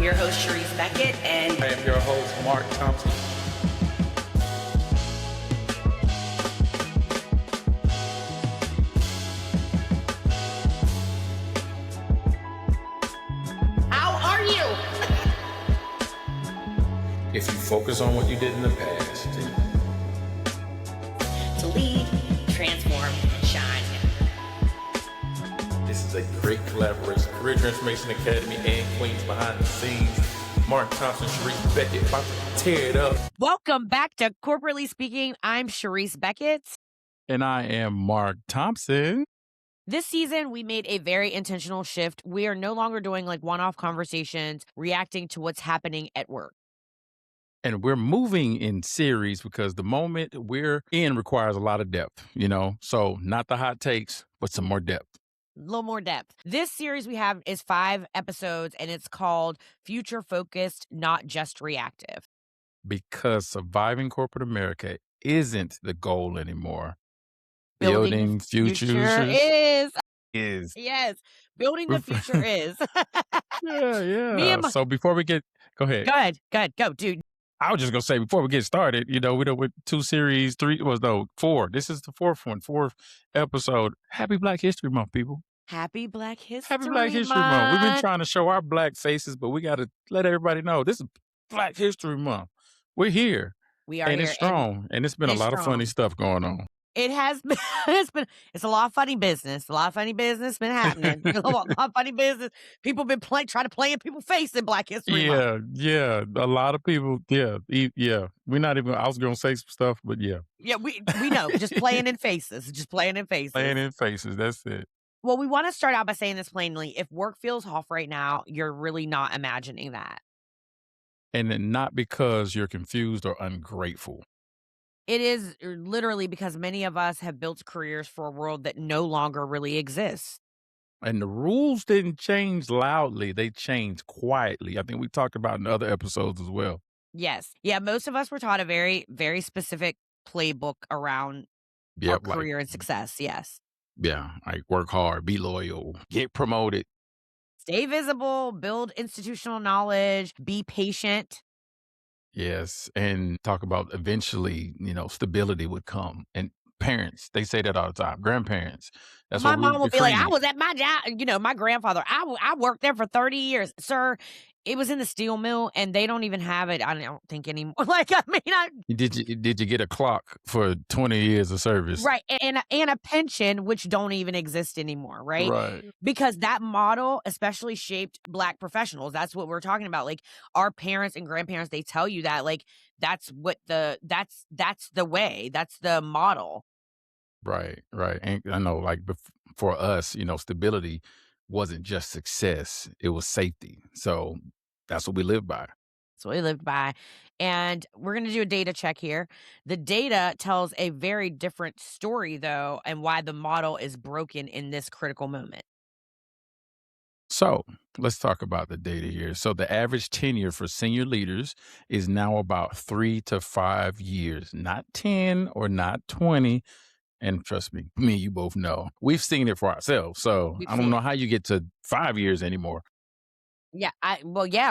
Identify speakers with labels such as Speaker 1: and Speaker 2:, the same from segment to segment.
Speaker 1: your host, Charise Beckett, and
Speaker 2: I am your host, Mark Thompson.
Speaker 1: how are you?
Speaker 2: If you focus on what you did in the past,
Speaker 1: To lead, transform, and shine.
Speaker 2: this is a great collaboration. Career Transformation Academy and Queens behind the scenes. Mark Thompson, Charise Beckett, about to tear it up.
Speaker 3: Welcome back to Corporately Speaking. I'm Charise Beckett.
Speaker 4: And I am Mark Thompson.
Speaker 3: This season, we made a very intentional shift. We are no longer doing like one-off conversations, reacting to what's happening at work.
Speaker 4: And we're moving in series because the moment we're in requires a lot of depth, So not the hot takes, but some more depth.
Speaker 3: A little more depth. This series we have is 5 episodes, and it's called Future Focused, Not Just Reactive.
Speaker 4: Because surviving corporate America isn't the goal anymore.
Speaker 3: Building
Speaker 4: future
Speaker 3: is. Yes. Building the future is.
Speaker 4: Yeah.
Speaker 3: Me and
Speaker 4: So before we get, go ahead.
Speaker 3: Go ahead, go, dude.
Speaker 4: I was just going to say, before we get started, we done with 2 series, 4. This is the 4th episode. Happy Black History Month, people.
Speaker 3: Happy Black History
Speaker 4: Happy Black History Month. We've been trying to show our black faces, but we got to let everybody know this is Black History Month. We're here.
Speaker 3: We are
Speaker 4: and
Speaker 3: here.
Speaker 4: it's strong. And it's been a lot of funny stuff going on.
Speaker 3: It has been, it's a lot of funny business. A lot of funny business been happening. A lot of funny business. People been trying to play in people's face in Black History Month.
Speaker 4: Yeah. A lot of people, yeah. We're not even, I was going to say some stuff, but yeah.
Speaker 3: Yeah, we know. Just playing in faces.
Speaker 4: Playing in faces. That's it.
Speaker 3: Well, we want to start out by saying this plainly. If work feels off right now, you're really not imagining that.
Speaker 4: And then not because you're confused or ungrateful.
Speaker 3: It is literally because many of us have built careers for a world that no longer really exists.
Speaker 4: And the rules didn't change loudly. They changed quietly. I think we talked about in other episodes as well.
Speaker 3: Yes. Yeah, most of us were taught a very, very specific playbook around our career and success. Yes.
Speaker 4: Yeah, like work hard, be loyal, get promoted.
Speaker 3: Stay visible, build institutional knowledge, be patient.
Speaker 4: Yes, and talk about eventually, stability would come. And parents, they say that all the time. Grandparents. That's
Speaker 3: my
Speaker 4: what
Speaker 3: mom will be like, I
Speaker 4: trained.
Speaker 3: was at my job, my grandfather, I worked there for 30 years. Sir, it was in the steel mill, and they don't even have it, I don't think, anymore.
Speaker 4: Did you get a clock for 20 years of service?
Speaker 3: Right, and a pension, which don't even exist anymore, right?
Speaker 4: Right.
Speaker 3: Because that model especially shaped Black professionals. That's what we're talking about. Like, our parents and grandparents, they tell you that, like, that's the way, that's the model.
Speaker 4: Right. And I know, like, for us, stability wasn't just success, it was safety. So that's what we live by.
Speaker 3: That's what we lived by. And we're going to do a data check here. The data tells a very different story, though, and why the model is broken in this critical moment.
Speaker 4: So let's talk about the data here. So the average tenure for senior leaders is now about 3 to 5 years, not 10 or not 20. And trust me, you both know. We've seen it for ourselves. So I don't know how you get to 5 years anymore.
Speaker 3: Yeah,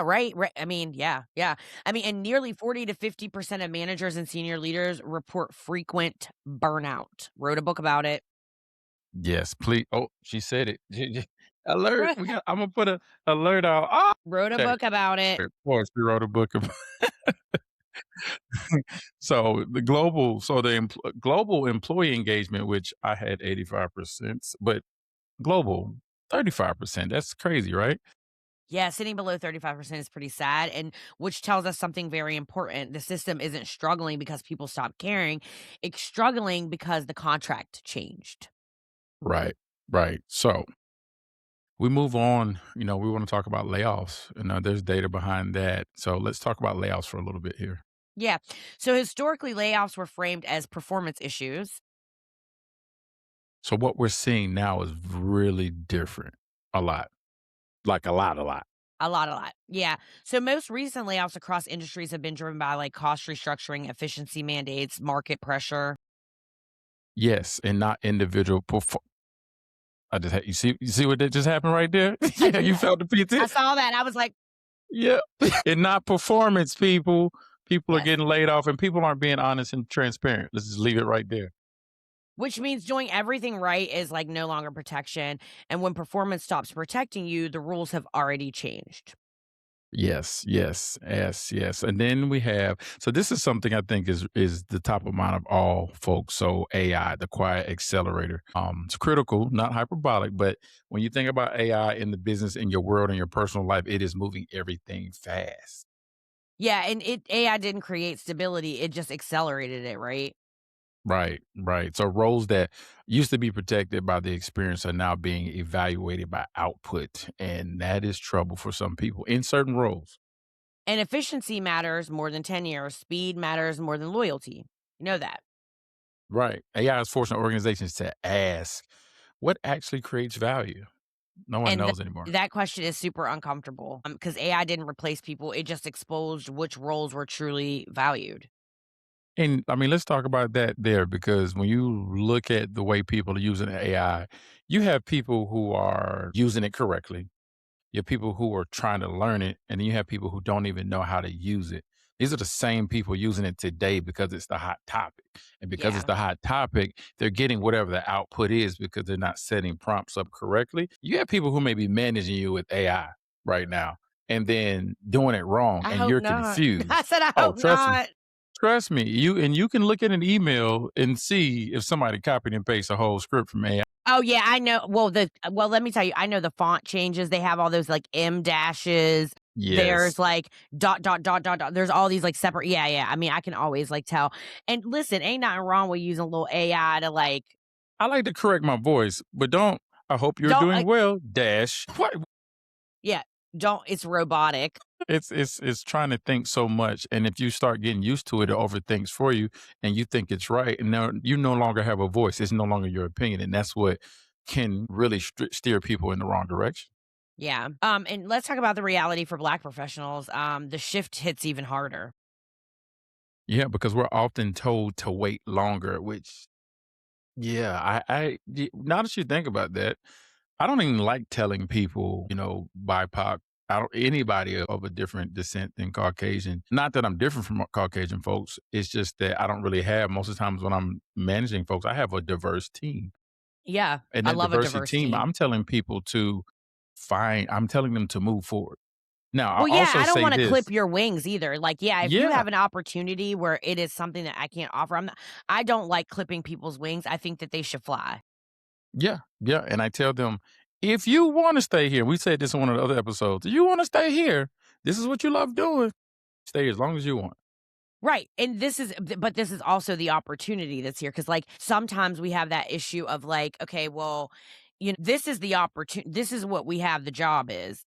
Speaker 3: right. I mean, yeah. I mean, and nearly 40 to 50% of managers and senior leaders report frequent burnout. Wrote a book about it.
Speaker 4: Yes, please. Oh, she said it. Alert. I'm going to put an alert out. Oh,
Speaker 3: wrote a book about it.
Speaker 4: Of course, we wrote a book about So the global employee engagement, which I had 85%, but global 35%. That's crazy, right?
Speaker 3: Yeah, sitting below 35% is pretty sad, and which tells us something very important. The system isn't struggling because people stopped caring. It's struggling because the contract changed.
Speaker 4: Right. So we move on. We want to talk about layoffs. There's data behind that. So let's talk about layoffs for a little bit here.
Speaker 3: Yeah. So historically, layoffs were framed as performance issues.
Speaker 4: So what we're seeing now is really different. A lot. Like a lot.
Speaker 3: A lot. Yeah. So most recent layoffs across industries have been driven by like cost restructuring, efficiency mandates, market pressure.
Speaker 4: Yes, and not individual I just you see what that just happened right there? Yeah, you felt the PT.
Speaker 3: I saw that. I was like,
Speaker 4: Yeah. And not performance, people. People are
Speaker 3: Yes.
Speaker 4: getting laid off and people aren't being honest and transparent. Let's just leave it right there.
Speaker 3: Which means doing everything right is like no longer protection. And when performance stops protecting you, the rules have already changed.
Speaker 4: Yes, yes, yes, yes. And then we have so this is something I think is the top of mind of all folks. So AI, the quiet accelerator. It's critical, not hyperbolic, but when you think about AI in the business, in your world, in your personal life, it is moving everything fast.
Speaker 3: Yeah, and AI didn't create stability, it just accelerated it, right?
Speaker 4: Right, right. So roles that used to be protected by the experience are now being evaluated by output. And that is trouble for some people in certain roles.
Speaker 3: And efficiency matters more than tenure, speed matters more than loyalty. You know that.
Speaker 4: Right. AI is forcing organizations to ask what actually creates value. No one
Speaker 3: And
Speaker 4: knows anymore.
Speaker 3: that question is super uncomfortable because AI didn't replace people, it just exposed which roles were truly valued.
Speaker 4: And I mean, let's talk about that there because when you look at the way people are using AI, you have people who are using it correctly. You have people who are trying to learn it, and then you have people who don't even know how to use it. These are the same people using it today because it's the hot topic. And because it's
Speaker 3: Yeah.
Speaker 4: the hot topic, they're getting whatever the output is because they're not setting prompts up correctly. You have people who may be managing you with AI right now and then doing it wrong
Speaker 3: I
Speaker 4: and
Speaker 3: hope
Speaker 4: you're
Speaker 3: not. I
Speaker 4: confused.
Speaker 3: said I
Speaker 4: Oh,
Speaker 3: hope
Speaker 4: trust me.
Speaker 3: not.
Speaker 4: Trust me. You can look at an email and see if somebody copied and pasted a whole script from AI.
Speaker 3: Oh, yeah, I know. Let me tell you, I know the font changes. They have all those, like, M dashes.
Speaker 4: Yes.
Speaker 3: There's, like, dot, dot, dot, dot, dot. There's all these, like, separate yeah. I mean, I can always, like, tell. And listen, ain't nothing wrong with using a little AI to, like,
Speaker 4: I like to correct my voice, but don't. I hope you're
Speaker 3: don't,
Speaker 4: doing
Speaker 3: like
Speaker 4: well. Dash. What?
Speaker 3: yeah, don't it's robotic.
Speaker 4: It's trying to think so much, and if you start getting used to it, it overthinks for you, and you think it's right, and now you no longer have a voice. It's no longer your opinion, and that's what can really steer people in the wrong direction.
Speaker 3: Yeah. And let's talk about the reality for Black professionals. The shift hits even harder.
Speaker 4: Yeah, because we're often told to wait longer, which yeah, now that you think about that, I don't even like telling people, BIPOC, I don't anybody of a different descent than Caucasian. Not that I'm different from Caucasian folks. It's just that I don't really have most of the times when I'm managing folks, I have a diverse team.
Speaker 3: Yeah,
Speaker 4: And
Speaker 3: I
Speaker 4: that
Speaker 3: love a
Speaker 4: diversity
Speaker 3: diverse
Speaker 4: team,
Speaker 3: team.
Speaker 4: I'm telling them to move forward. Now,
Speaker 3: Well,
Speaker 4: I'll
Speaker 3: yeah,
Speaker 4: also
Speaker 3: I don't
Speaker 4: say
Speaker 3: wanna
Speaker 4: this.
Speaker 3: clip your wings either. Like, yeah, if you
Speaker 4: Yeah,
Speaker 3: have an opportunity where it is something that I can't offer, I don't like clipping people's wings. I think that they should fly.
Speaker 4: yeah, yeah. And I tell them, if you want to stay here, we said this in one of the other episodes. If you want to stay here, this is what you love doing. Stay as long as you want.
Speaker 3: Right, and this is also the opportunity that's here because, like, sometimes we have that issue of, like, okay, well, this is the opportunity. This is what we have the job is,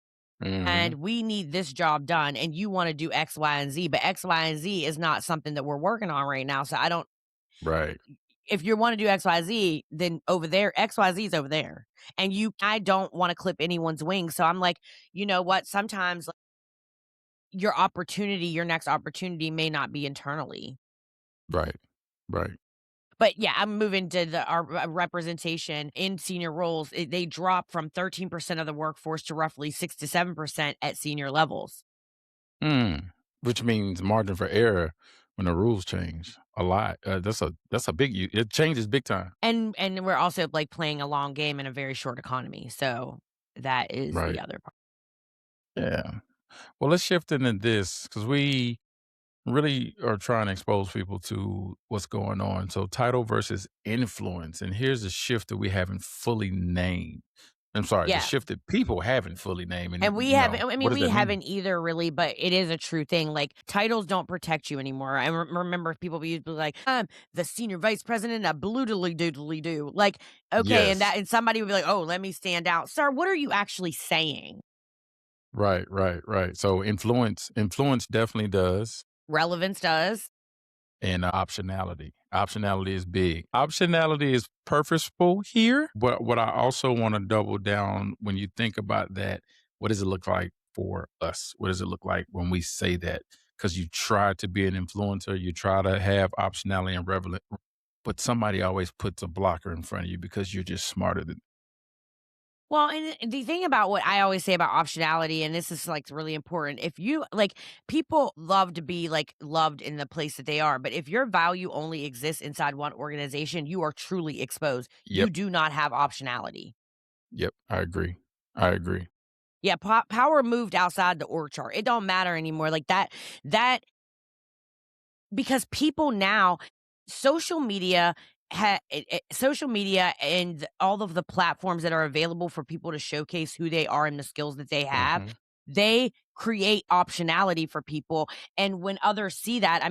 Speaker 3: and
Speaker 4: Hmm.
Speaker 3: we need this job done, and you wanna do X, Y, and Z, but X, Y, and Z is not something that we're working on right now, so I don't
Speaker 4: Right.
Speaker 3: if you wanna do XYZ, then over there XYZ is over there, and I don't wanna clip anyone's wings, so I'm like, "You know what? Sometimes, like, your next opportunity may not be internally."
Speaker 4: Right. Right.
Speaker 3: But, yeah, I'm moving to our representation in senior roles. They drop from 13% of the workforce to roughly 6 to 7% at senior levels.
Speaker 4: Mm. Which means margin for error when the rules change a lot. That's a big. It changes big time.
Speaker 3: And we're also, like, playing a long game in a very short economy, so that is the
Speaker 4: Right.
Speaker 3: other part.
Speaker 4: Yeah. Well, let's shift into this because we really are trying to expose people to what's going on. So, title versus influence. And here's a shift that we haven't fully named. I'm sorry, the
Speaker 3: Yeah.
Speaker 4: shift that people haven't fully named.
Speaker 3: And
Speaker 4: And,
Speaker 3: we haven't I
Speaker 4: what
Speaker 3: mean,
Speaker 4: does
Speaker 3: we
Speaker 4: that mean?
Speaker 3: haven't either really, but it is a true thing, like, titles don't protect you anymore. I remember people used to be like, "I'm the senior vice president of bloodily doodly do." Like, okay,
Speaker 4: Yes.
Speaker 3: and somebody would be like, "Oh, let me stand out." "Sir, what are you actually saying?"
Speaker 4: Right, right, right. So, influence definitely does.
Speaker 3: Relevance does.
Speaker 4: And optionality. Optionality is big. Optionality is purposeful here, but what I also want to double down when you think about that, what does it look like for us? What does it look like when we say that? Because you try to be an influencer, you try to have optionality and relevant, but somebody always puts a blocker in front of you because you're just smarter than.
Speaker 3: Well, and the thing about what I always say about optionality, and this is like really important, if you like people love to be like loved in the place that they are, but if your value only exists inside one organization, you are truly exposed. You
Speaker 4: Yep.
Speaker 3: do not have optionality.
Speaker 4: Yep. I agree. I agree.
Speaker 3: Yeah, power moved outside the org chart. It don't matter anymore. Like that because people now social media social media and all of the platforms that are available for people to showcase who they are and the skills that they have,
Speaker 4: Hmm.
Speaker 3: they create optionality for people. And when others see that,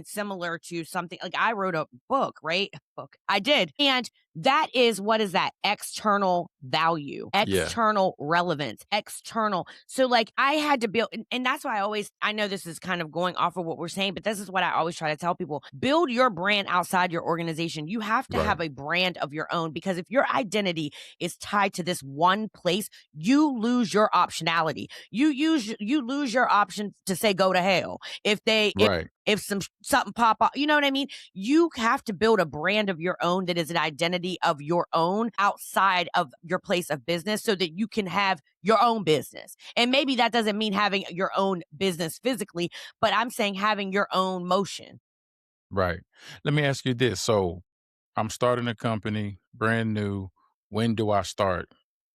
Speaker 3: similar to something like I wrote a book, right? Book. I did. And that is what is that? External value,
Speaker 4: Yeah.
Speaker 3: external relevance, external. So like I had to build, and that's why I know this is kind of going off of what we're saying, but this is what I always try to tell people: build your brand outside your organization. You have to
Speaker 4: Right.
Speaker 3: have a brand of your own, because if your identity is tied to this one place, you lose your optionality. You lose your option to say go to hell if
Speaker 4: Right.
Speaker 3: if something pop up. You know what I mean? You have to build a brand of your own that is an identity of your own outside of your place of business, so that you can have your own business. And maybe that doesn't mean having your own business physically, but I'm saying having your own motion.
Speaker 4: Right. Let me ask you this. So I'm starting a company, brand new. When do I start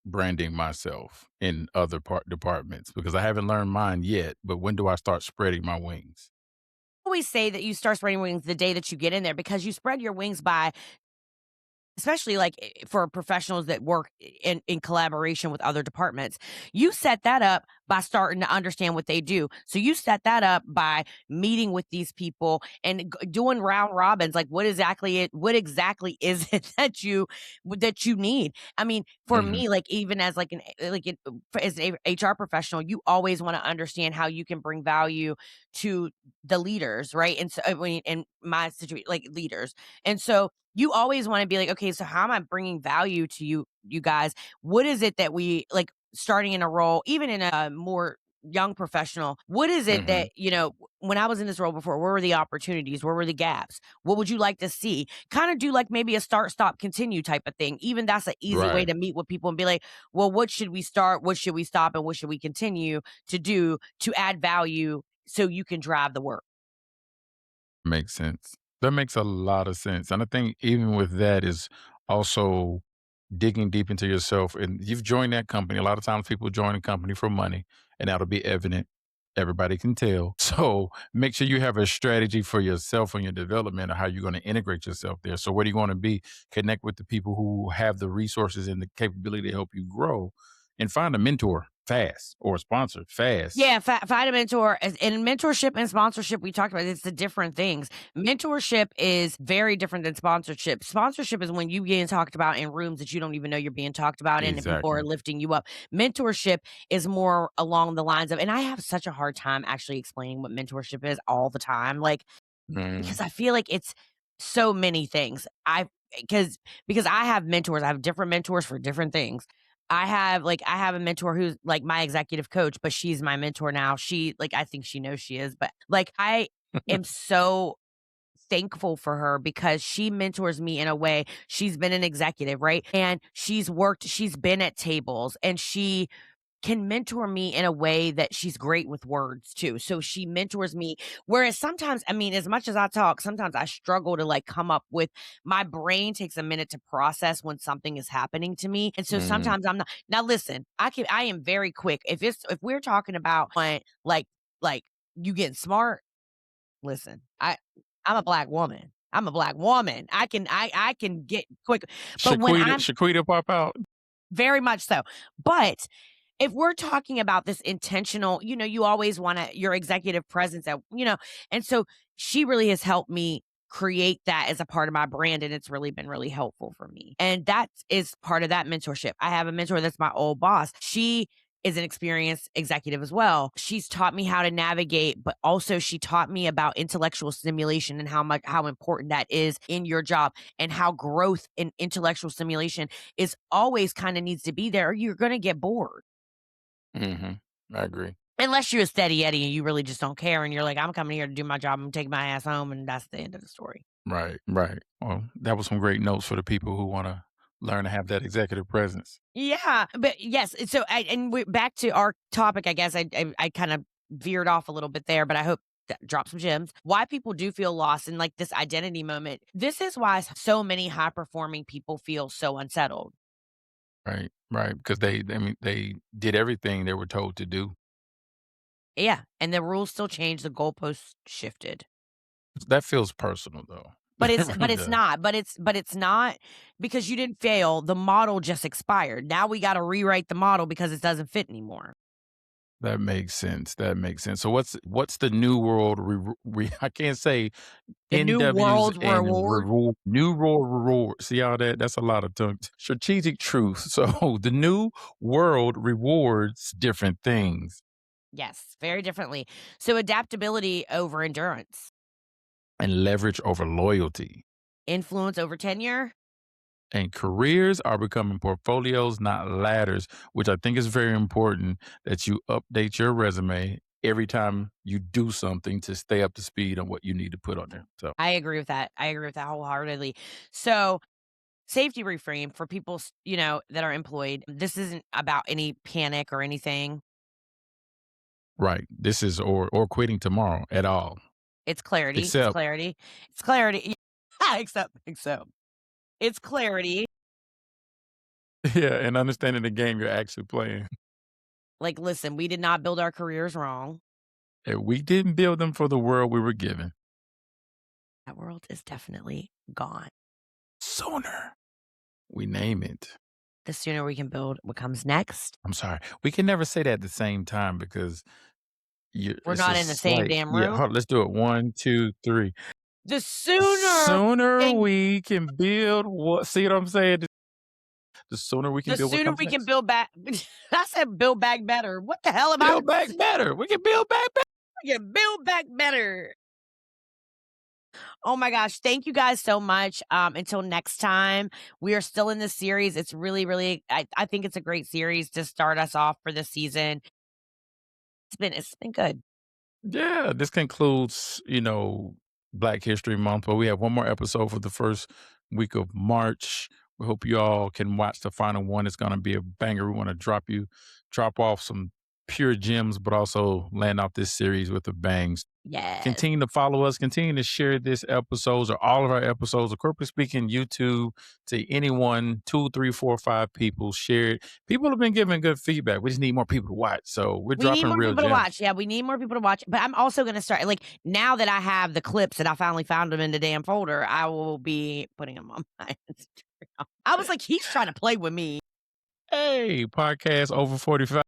Speaker 4: branding myself in other departments? Because I haven't learned mine yet, but when do I start spreading my wings?
Speaker 3: Always say that you start spreading wings the day that you get in there, because you spread your wings by, especially like for professionals that work in collaboration with other departments, you set that up by starting to understand what they do. So you set that up by meeting with these people and doing round robins. Like what exactly is it that you need? I mean, for
Speaker 4: Hmm.
Speaker 3: me, like even as like as an HR professional, you always want to understand how you can bring value to the leaders, right? And so I mean, in my situation, like leaders, and so you always want to be like, okay, so how am I bringing value to you guys? What is it that we like starting in a role, even in a more young professional? What is it
Speaker 4: Hmm.
Speaker 3: that, when I was in this role before, where were the opportunities? Where were the gaps? What would you like to see? Kind of do like maybe a start, stop, continue type of thing. Even that's an easy way
Speaker 4: Right.
Speaker 3: to meet with people and be like, well, what should we start? What should we stop? And what should we continue to do to add value so you can drive the work?
Speaker 4: Makes sense. That makes a lot of sense. And I think even with that is also digging deep into yourself. And you've joined that company. A lot of times people join a company for money, and that'll be evident. Everybody can tell. So make sure you have a strategy for yourself and your development of how you're going to integrate yourself there. So where do you want to be? Connect with the people who have the resources and the capability to help you grow, and find a mentor fast or a sponsor fast.
Speaker 3: Yeah, find a mentor. In mentorship and sponsorship, we talked about it's the different things. Mentorship is very different than sponsorship. Sponsorship is when you get talked about in rooms that you don't even know you're being talked about in, and people are
Speaker 4: Exactly.
Speaker 3: lifting you up. Mentorship is more along the lines of, and I have such a hard time actually explaining what mentorship is all the time. Like,
Speaker 4: Mhm.
Speaker 3: because I feel like it's so many things. Because I have mentors. I have different mentors for different things. I have a mentor who's like my executive coach, but she's my mentor now. She like I think she knows she is, but like I am so thankful for her because she mentors me in a way. She's been an executive, right? And she's been at tables, and she can mentor me in a way that she's great with words too. So she mentors me. Whereas sometimes, I mean, as much as I talk, sometimes I struggle to like come up with, my brain takes a minute to process when something is happening to me. And so
Speaker 4: Mhm.
Speaker 3: sometimes I'm not. Now listen, I am very quick. If we're talking about like you getting smart, listen, I'm a black woman. I'm a black woman. I can get quick. But when
Speaker 4: Shaquita,
Speaker 3: I'm
Speaker 4: Shaquita pop out.
Speaker 3: very much so. But if we're talking about this intentional, you always want to your executive presence and so she really has helped me create that as a part of my brand, and it's really been really helpful for me. And that is part of that mentorship. I have a mentor that's my old boss. She is an experienced executive as well. She's taught me how to navigate, but also she taught me about intellectual stimulation and how important that is in your job, and how growth in intellectual stimulation is always kind of needs to be there, or you're going to get bored.
Speaker 4: Mhm. I agree.
Speaker 3: Unless you're a steady Eddie and you really just don't care and you're like, I'm coming here to do my job and take my ass home, and that's the end of the story.
Speaker 4: Right, right. Well, that was some great notes for the people who wanna Learn to have that executive presence.
Speaker 3: Yeah, but yes, so and we're back to our topic. I guess I kind of veered off a little bit there, but I hope that dropped some gems. Why people do feel lost in like this identity moment. This is why so many high performing people feel so unsettled.
Speaker 4: Right, right, because I mean, they did everything they were told to do.
Speaker 3: Yeah, and the rules still changed. The goalposts shifted.
Speaker 4: That feels personal, though.
Speaker 3: But
Speaker 4: It
Speaker 3: it's but
Speaker 4: really
Speaker 3: it's
Speaker 4: does.
Speaker 3: not. But it's not because you didn't fail. The model just expired. Now we got to rewrite the model because it doesn't fit anymore.
Speaker 4: That makes sense, that makes sense. So what's the new world I can't say
Speaker 3: The new
Speaker 4: NWs
Speaker 3: world
Speaker 4: and
Speaker 3: reward.
Speaker 4: reward new world reward. See all that? That's a lot of tongue. Strategic truth. So the new world rewards different things.
Speaker 3: Yes, very differently. So adaptability over endurance,
Speaker 4: And leverage over loyalty.
Speaker 3: influence over tenure.
Speaker 4: And careers are becoming portfolios, not ladders, which I think is very important that you update your resume every time you do something to stay up to speed on what you need to put on there. So,
Speaker 3: I agree with that. I agree with that wholeheartedly. So safety reframe for people, that are employed. This isn't about any panic or anything.
Speaker 4: right. This is or quitting tomorrow at all.
Speaker 3: It's clarity. It's
Speaker 4: Except,
Speaker 3: clarity. It's clarity. Except. It's clarity.
Speaker 4: yeah, and understanding the game you're actually playing.
Speaker 3: Like, listen, we did not build our careers wrong.
Speaker 4: And we didn't build them for the world we were given.
Speaker 3: That world is definitely gone.
Speaker 4: Sooner we name it.
Speaker 3: The sooner we can build what comes next.
Speaker 4: I'm sorry. We can never say that at the same time because
Speaker 3: We're
Speaker 4: it's
Speaker 3: not in the
Speaker 4: just
Speaker 3: same
Speaker 4: like,
Speaker 3: damn
Speaker 4: yeah,
Speaker 3: room.
Speaker 4: let's do it. 1, 2, 3.
Speaker 3: The
Speaker 4: The
Speaker 3: sooner
Speaker 4: sooner
Speaker 3: and
Speaker 4: we can build what see what I'm saying? The sooner we can
Speaker 3: the
Speaker 4: build what
Speaker 3: sooner
Speaker 4: comes
Speaker 3: we can
Speaker 4: next.
Speaker 3: build back. I said build back better. What the hell am I?
Speaker 4: Build back better. We can build back better.
Speaker 3: Yeah, build back better. Oh my gosh. Thank you guys so much. Until next time, we are still in this series. It's really, really, I think it's a great series to start us off for this season. It's been good.
Speaker 4: Yeah, this concludes, Black History Month, but we have one more episode for the first week of March. We hope you all can watch the final one. It's gonna be a banger. We want to drop off some pure gems, but also land off this series with a bang.
Speaker 3: Yes.
Speaker 4: Continue to follow us. Continue to share this episodes or all of our episodes of Corporate Speaking YouTube to anyone, 2, 3, 4, 5 people. Share it. People have been giving good feedback. We just need more people to watch. So we're
Speaker 3: We need
Speaker 4: dropping
Speaker 3: more
Speaker 4: real
Speaker 3: people to
Speaker 4: gems.
Speaker 3: watch. Yeah, we need more people to watch. But I'm also going to start, like, now that I have the clips and I finally found them in the damn folder, I will be putting them on my Instagram. I was like, he's trying to play with me.
Speaker 4: Hey, podcast over 45.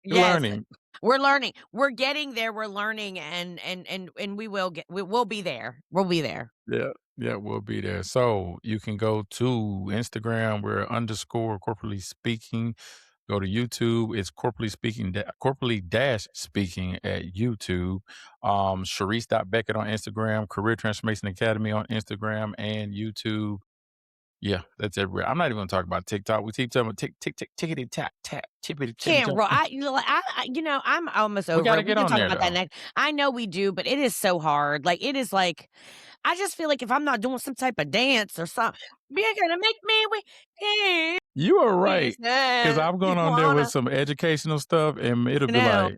Speaker 3: Yes.
Speaker 4: Learning.
Speaker 3: We're learning. We're getting there. We're learning, and we will be there. We'll be there.
Speaker 4: Yeah. Yeah, we'll be there. So you can go to Instagram. We're _ corporately speaking. Go to YouTube. It's corporately dash speaking at YouTube. Charise.Beckett on Instagram, Career Transformation Academy on Instagram and YouTube. Yeah, that's everywhere. I'm not even gonna talk about TikTok. We keep talking about tickety tap tap tippity
Speaker 3: Can't
Speaker 4: tap.
Speaker 3: roll. I'm almost over
Speaker 4: gotta
Speaker 3: it. We
Speaker 4: get
Speaker 3: can
Speaker 4: on
Speaker 3: talk
Speaker 4: there,
Speaker 3: about that
Speaker 4: though.
Speaker 3: next. I know we do, but it is so hard. Like it is like I just feel like if I'm not doing some type of dance or something, you're gonna make me wait.
Speaker 4: You are right. Because
Speaker 3: Because
Speaker 4: I've
Speaker 3: you
Speaker 4: gone on there with
Speaker 3: wanna
Speaker 4: some educational stuff, and it'll be
Speaker 3: know.
Speaker 4: like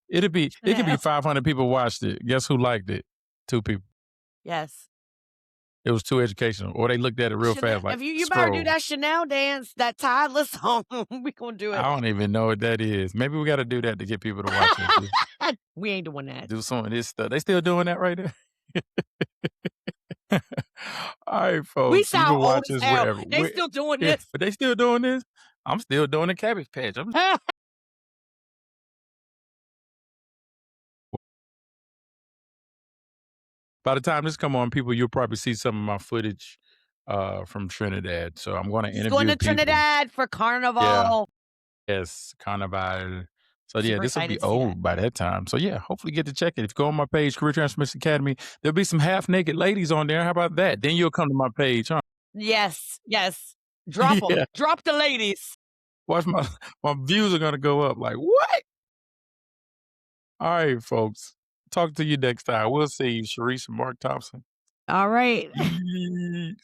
Speaker 4: it could be 500 people watched it. Guess who liked it? 2 people.
Speaker 3: Yes.
Speaker 4: It was too educational, or they looked at it real fast, like
Speaker 3: If you better do
Speaker 4: scroll.
Speaker 3: that Chanel dance, that timeless song, we gonna do
Speaker 4: I
Speaker 3: it.
Speaker 4: don't even know what that is. Maybe we got to do that to get people to watch it.
Speaker 3: We ain't doing that.
Speaker 4: Do some of this stuff. They still doing that right there. All right, folks.
Speaker 3: We
Speaker 4: You
Speaker 3: sound
Speaker 4: can
Speaker 3: old
Speaker 4: watch
Speaker 3: as
Speaker 4: us
Speaker 3: hell.
Speaker 4: wherever.
Speaker 3: They still doing
Speaker 4: Yeah,
Speaker 3: this.
Speaker 4: but they still doing this. I'm still doing the Cabbage Patch. By the time this come on, people, you'll probably see some of my footage from Trinidad. So I'm going to
Speaker 3: He's
Speaker 4: interview
Speaker 3: going to
Speaker 4: people.
Speaker 3: Trinidad for Carnival.
Speaker 4: Yes, Carnival. So yeah,
Speaker 3: Super
Speaker 4: this will be
Speaker 3: excited to see that.
Speaker 4: old by that time. So yeah, hopefully get to check it. If you go on my page, Career Transformation Academy, there'll be some half naked ladies on there. How about that? Then you'll come to my page, huh?
Speaker 3: Yes. Drop them.
Speaker 4: Yeah.
Speaker 3: Drop the ladies.
Speaker 4: Watch my views are gonna go up. Like what? All right, folks. Talk to you next time. We'll see you, Charise and Mark Thompson.
Speaker 3: All right.
Speaker 4: Yeet.